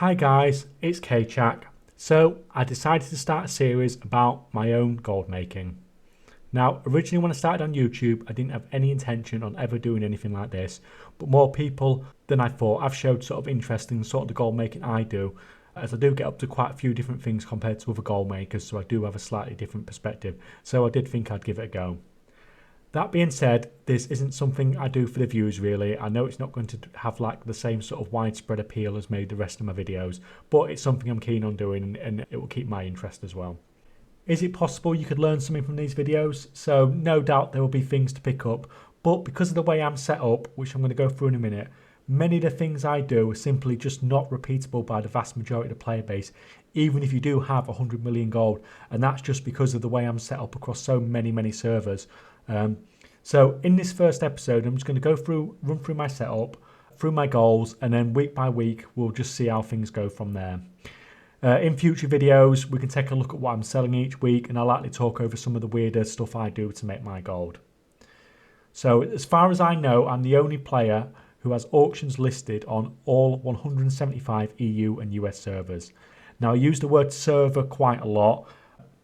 Hi guys, it's Kaychak. So I decided to start a series about my own gold making. Now originally when I started on YouTube I didn't have any intention on ever doing anything like this, but more people than I thought have showed sort of interest in sort of the gold making I do, as I do get up to quite a few different things compared to other gold makers, so I do have a slightly different perspective, so I did think I'd give it a go. That being said, this isn't something I do for the views really. I know it's not going to have like the same sort of widespread appeal as maybe the rest of my videos, but it's something I'm keen on doing and it will keep my interest as well. Is it possible you could learn something from these videos? So no doubt there will be things to pick up, but because of the way I'm set up, which I'm going to go through in a minute, many of the things I do are simply just not repeatable by the vast majority of the player base, even if you do have 100 million gold, and that's just because of the way I'm set up across so many servers. So in this first episode, I'm just going to run through my setup, through my goals, and then week by week, we'll just see how things go from there. In future videos, we can take a look at what I'm selling each week, and I'll likely talk over some of the weirder stuff I do to make my gold. So as far as I know, I'm the only player who has auctions listed on all 175 EU and US servers. Now I use the word server quite a lot,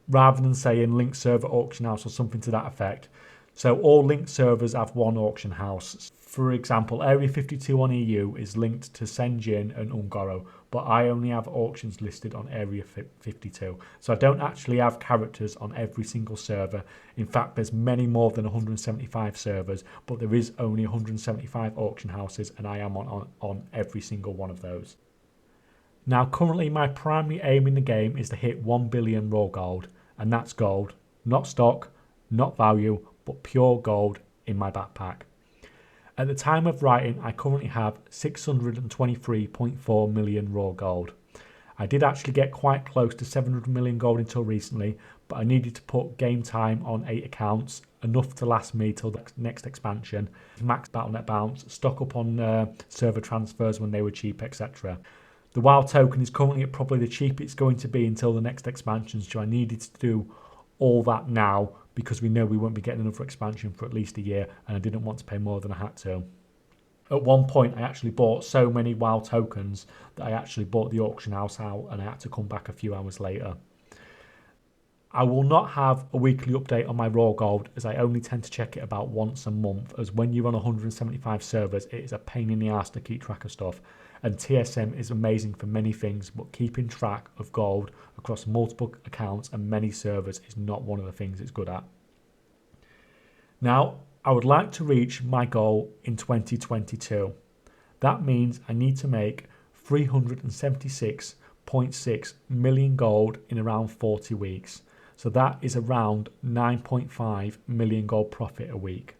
rather than saying linked server auction house or something to that effect. So all linked servers have one auction house. For example, Area 52 on EU is linked to Senjin and Ungoro, but I only have auctions listed on Area 52. So I don't actually have characters on every single server. In fact, there's many more than 175 servers, but there is only 175 auction houses, and I am on every single one of those. Now, currently my primary aim in the game is to hit 1 billion raw gold, and that's gold, not stock, not value, but pure gold in my backpack. At the time of writing, I currently have 623.4 million raw gold. I did actually get quite close to 700 million gold until recently, but I needed to put game time on 8 accounts, enough to last me till the next expansion, max battlenet bounce, stock up on server transfers when they were cheap, etc. The WoW token is currently at probably the cheapest it's going to be until the next expansion, so I needed to do all that now because we know we won't be getting another expansion for at least a year, and I didn't want to pay more than I had to. At one point I actually bought so many WoW tokens that I actually bought the auction house out and I had to come back a few hours later. I will not have a weekly update on my raw gold, as I only tend to check it about once a month, as when you're on 175 servers it is a pain in the ass to keep track of stuff, and TSM is amazing for many things, but keeping track of gold across multiple accounts and many servers is not one of the things it's good at. Now, I would like to reach my goal in 2022. That means I need to make 376.6 million gold in around 40 weeks. So that is around 9.5 million gold profit a week.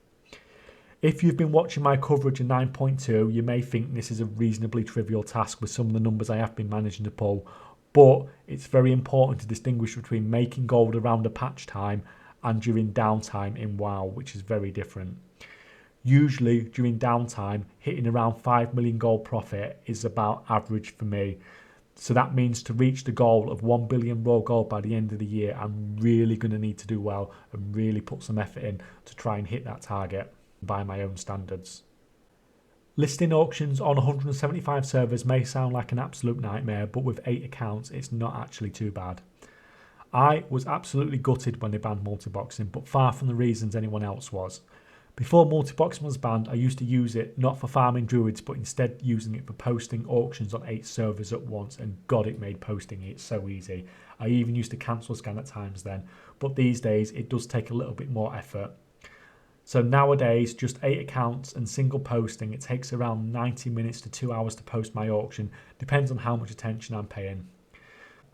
If you've been watching my coverage of 9.2, you may think this is a reasonably trivial task with some of the numbers I have been managing to pull, but it's very important to distinguish between making gold around a patch time and during downtime in WoW, which is very different. Usually during downtime, hitting around 5 million gold profit is about average for me. So that means to reach the goal of 1 billion raw gold by the end of the year, I'm really going to need to do well and really put some effort in to try and hit that target by my own standards. Listing auctions on 175 servers may sound like an absolute nightmare, but with 8 accounts it's not actually too bad. I was absolutely gutted when they banned multiboxing, but far from the reasons anyone else was. Before multiboxing was banned, I used to use it not for farming druids, but instead using it for posting auctions on 8 servers at once, and God, it made posting it so easy. I even used to cancel scan at times then, but these days it does take a little bit more effort. So nowadays, just 8 accounts and single posting, it takes around 90 minutes to 2 hours to post my auction, depends on how much attention I'm paying.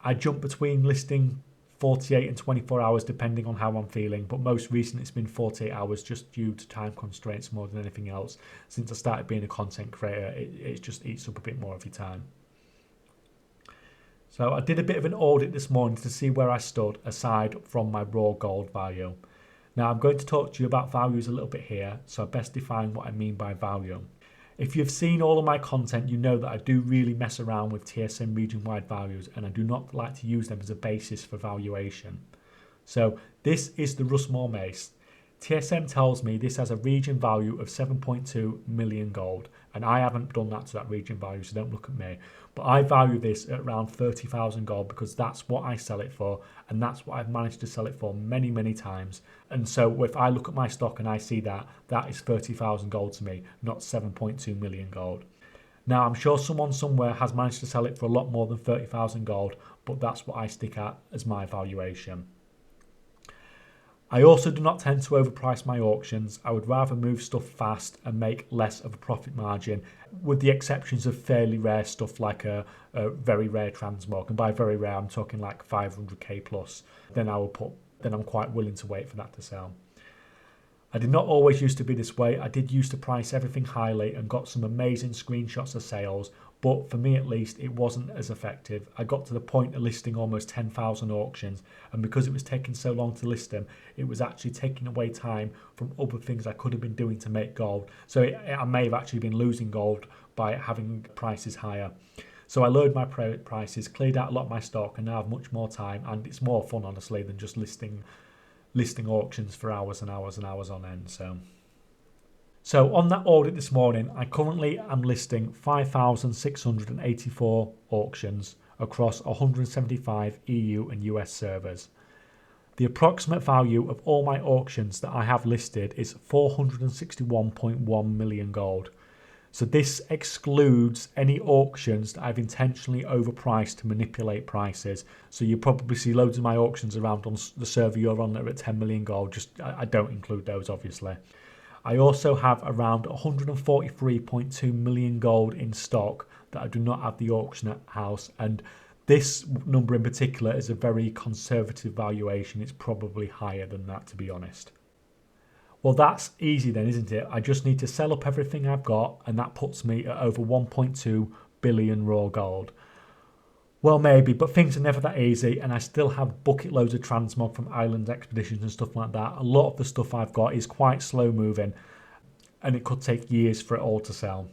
I jump between listing 48 and 24 hours depending on how I'm feeling, but most recently it's been 48 hours just due to time constraints more than anything else. Since I started being a content creator, it just eats up a bit more of your time. So I did a bit of an audit this morning to see where I stood aside from my raw gold value. Now I'm going to talk to you about values a little bit here, so I best define what I mean by value. If you've seen all of my content, you know that I do really mess around with TSM region-wide values, and I do not like to use them as a basis for valuation. So this is the Rustmore Mace. TSM tells me this has a region value of 7.2 million gold, and I haven't done that to that region value, so don't look at me. But I value this at around 30,000 gold because that's what I sell it for, and that's what I've managed to sell it for many, many times. And so if I look at my stock and I see that, that is 30,000 gold to me, not 7.2 million gold. Now, I'm sure someone somewhere has managed to sell it for a lot more than 30,000 gold, but that's what I stick at as my valuation. I also do not tend to overprice my auctions. I would rather move stuff fast and make less of a profit margin, with the exceptions of fairly rare stuff like a very rare transmog. And by very rare, I'm talking like 500k plus. Then I'm quite willing to wait for that to sell. I did not always used to be this way. I did used to price everything highly and got some amazing screenshots of sales, but for me at least, it wasn't as effective. I got to the point of listing almost 10,000 auctions, and because it was taking so long to list them, it was actually taking away time from other things I could have been doing to make gold. So I may have actually been losing gold by having prices higher. So I lowered my prices, cleared out a lot of my stock, and now I have much more time, and it's more fun, honestly, than just listing auctions for hours and hours and hours on end. So on that audit this morning, I currently am listing 5,684 auctions across 175 EU and US servers. The approximate value of all my auctions that I have listed is 461.1 million gold. So this excludes any auctions that I've intentionally overpriced to manipulate prices. So you probably see loads of my auctions around on the server you're on that are at 10 million gold. I don't include those, obviously. I also have around 143.2 million gold in stock that I do not have the auction at house. And this number in particular is a very conservative valuation. It's probably higher than that, to be honest. Well, that's easy then, isn't it? I just need to sell up everything I've got, and that puts me at over 1.2 billion raw gold. Well, maybe, but things are never that easy, and I still have bucket loads of transmog from island expeditions and stuff like that. A lot of the stuff I've got is quite slow moving, and it could take years for it all to sell.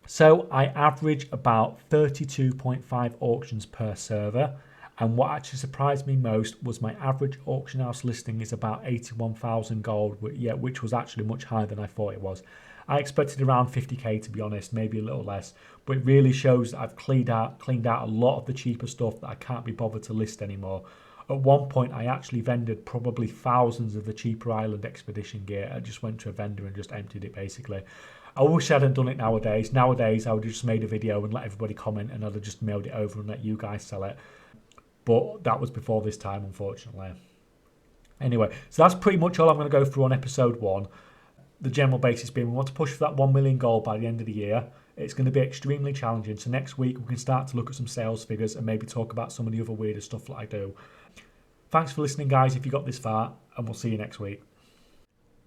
So I average about 32.5 auctions per server. And what actually surprised me most was my average auction house listing is about 81,000 gold, which was actually much higher than I thought it was. I expected around 50k, to be honest, maybe a little less, but it really shows that I've cleaned out a lot of the cheaper stuff that I can't be bothered to list anymore. At one point, I actually vended probably thousands of the cheaper island expedition gear. I just went to a vendor and just emptied it, basically. I wish I hadn't done it nowadays. Nowadays, I would have just made a video and let everybody comment, and I'd have just mailed it over and let you guys sell it. But that was before this time, unfortunately. Anyway, so that's pretty much all I'm going to go through on episode 1. The general basis being we want to push for that 1 million gold by the end of the year. It's going to be extremely challenging. So next week we can start to look at some sales figures and maybe talk about some of the other weirder stuff that I do. Thanks for listening, guys, if you got this far, and we'll see you next week.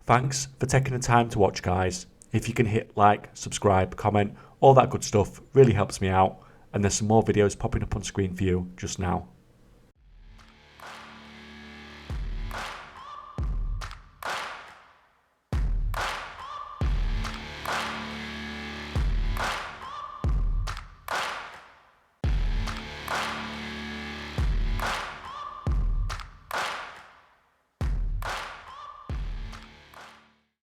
Thanks for taking the time to watch, guys. If you can hit like, subscribe, comment, all that good stuff really helps me out. And there's some more videos popping up on screen for you just now.